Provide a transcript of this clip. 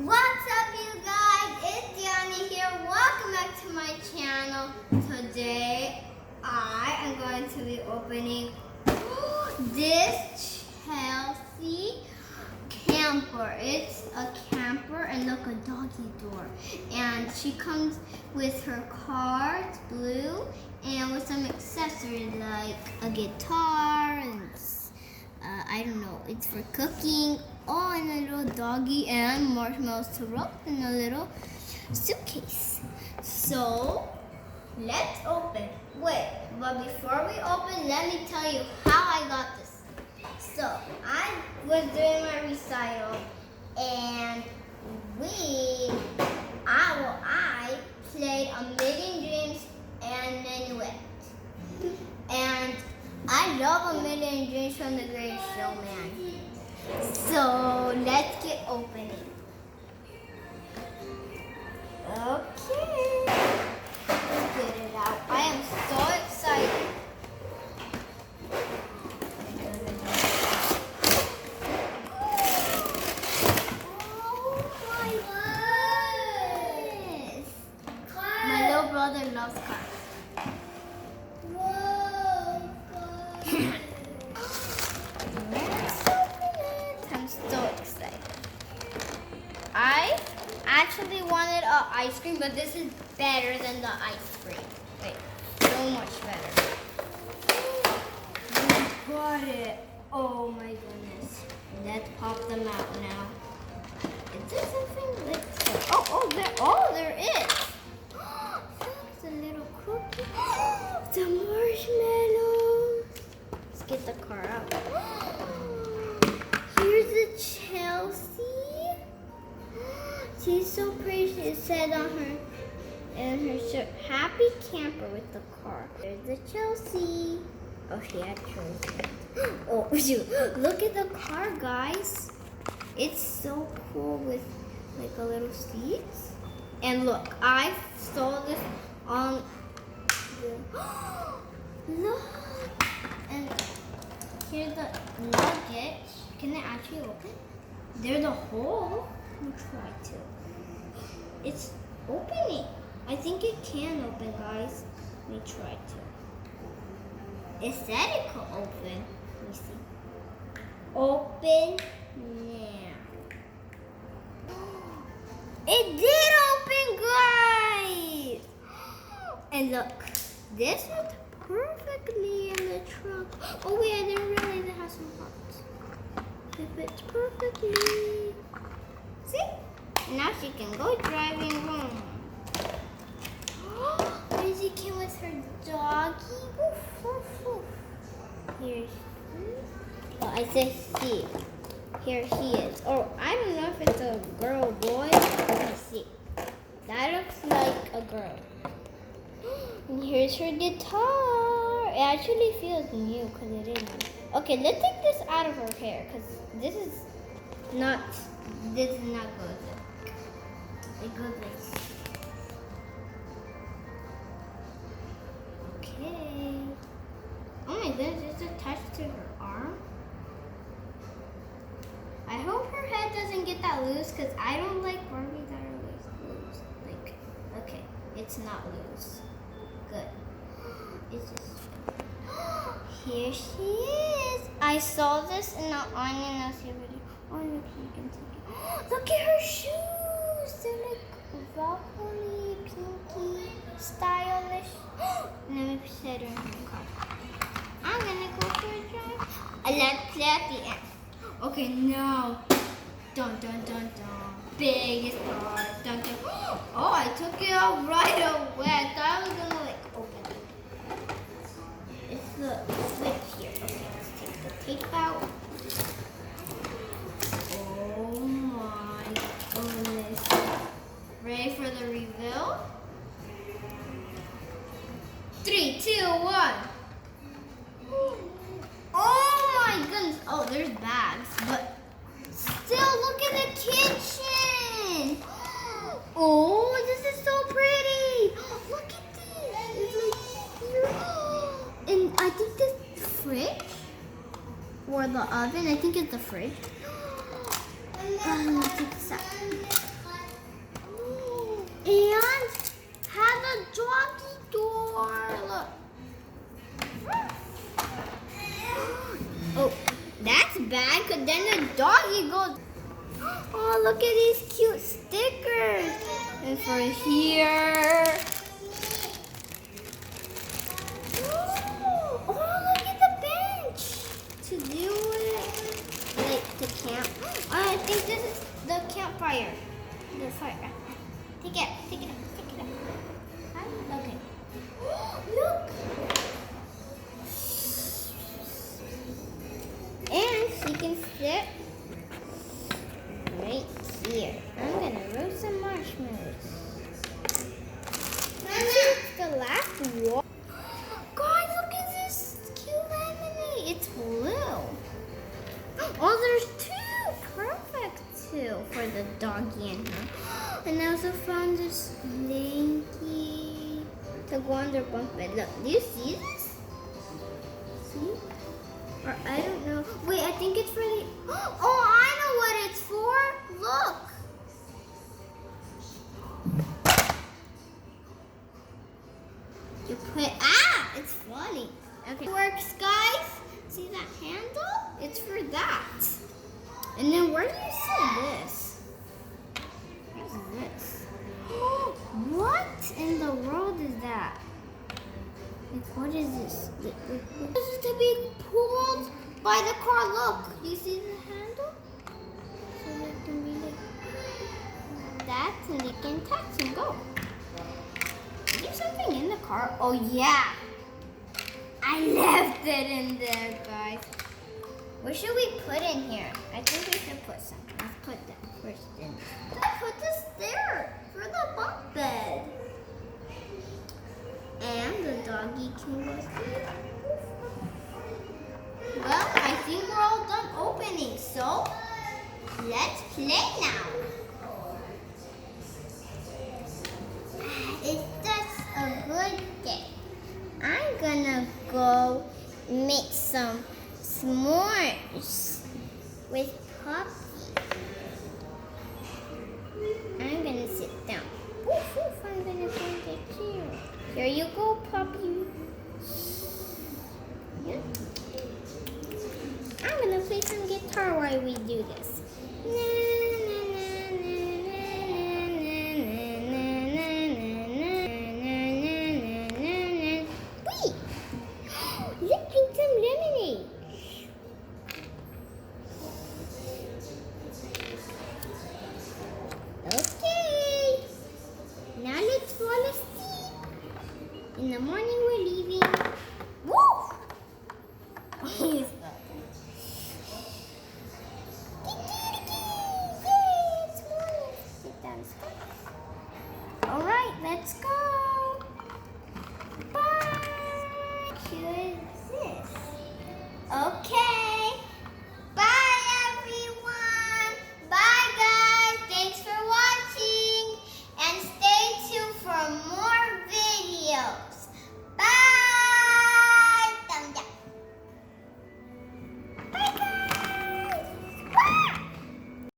What's up, you guys? It's Dyani here. Welcome back to my channel. Today, I am going to be opening this Chelsea camper. It's a camper and look, a doggy door. And she comes with her car, it's blue, and with some accessories like a guitar and I don't know, it's for cooking. Oh, and a little doggy and marshmallows to roll in a little suitcase. So, let's open. Wait, but before we open, let me tell you how I got this. So, I was doing my recital and I played A Million Dreams and Minuet. And I love A Million Dreams from The Greatest Showman. So let's get opening. Okay. Let's get it out. I am so excited. Oh my goodness. My little brother loves cars. I actually wanted an ice cream, but this is better than the ice cream. Wait, so much better. We got it. Oh my goodness. Let's pop them out now. Is there something like there is. That's a little cookie. The marshmallows. Let's get the car out. Here's the Chelsea. She's so pretty. It said on her shirt, "Happy Camper" with the car. There's the Chelsea. Oh, she actually. Oh, shoot! Look at the car, guys. It's so cool with like a little seats. And look, I saw this on the. Look, and here's the luggage. Can it actually open? There's a hole. We'll try to. It's opening. I think it can open, guys. Let me try to. It said it could open. Let me see. Open now. It did open, guys! And look, this fits perfectly in the trunk. Oh wait, I didn't realize it has some parts. It fits perfectly. See? Now she can go driving home. And she came with her doggy. Woof, woof, woof. Here's oh, I said she. Here she is. Oh, I don't know if it's a girl or boy. Let me see. That looks like a girl. And here's her guitar. It actually feels new because it is new. Okay, let's take this out of her hair because this is not good. It goes like this. Okay. Oh my goodness, it's attached to her arm. I hope her head doesn't get that loose because I don't like Barbies that are loose. Like, okay, it's not loose. Good. It's just. Here she is. I saw this in the Onion Nasi video. Oh, look, you can take it. Look at her shoes. They're like broccoli, pinky, stylish. Let me set her in her car. I'm gonna go for a drive. Let's play at the end. Okay, now. Dun dun dun dun. Biggest car. Dun dun. Oh, I took it out right away. I thought I was gonna like open it. It's the switch here. Okay, let's take the tape out. Oh my goodness. Ready for the reveal? 3, 2, 1. Oh my goodness. Oh, there's bags, but still look at the kitchen. Oh, this is so pretty. Look at this. It's like here. And I think this fridge or the oven. I think it's the fridge. Let's take this out. and has a doggy door. Look. Oh, that's bad because then the doggy goes. Oh, look at these cute stickers. And for here. Oh, look at the bench to do it. Like the camp. Oh, I think this is the campfire. The fire. Take it up. Okay. Look. And she can sit right here. I'm gonna roast some marshmallows. This is the last one. Guys, look at this cute lemonade. It's blue. Oh, there's two. Perfect too for the doggy and her. And I also found this blankie to go on their bunk bed. Look, do you see this? See? Or I don't know. Wait, I think it's for the. Oh, I know what it's for. Look. You put. It's funny. Okay. It works, guys. See that handle? It's for that. And then where do you see this? What's this? What in the world is that? Like, what is this? This is to be pulled by the car. Look, you see the handle? So it can be like that, and they can touch and go. Is there something in the car? Oh yeah, I left it in there, guys. What should we put in here? I think we should put something. Let's put that first in. I put this there for the bunk bed. And the doggy can go through. Well, I think we're all done opening, so let's play now. It's just a good day. I'm gonna go make some s'mores with Poppy. I'm gonna sit down. Woof, woof, I'm gonna find a chair. Here you go, Poppy. Yeah. I'm gonna play some guitar while we do this. Wait! Let's drink some lemonade. Okay. Now let's fall asleep. In the morning, we're leaving. Woo! He's all right, let's go. Bye. Who is this? Okay.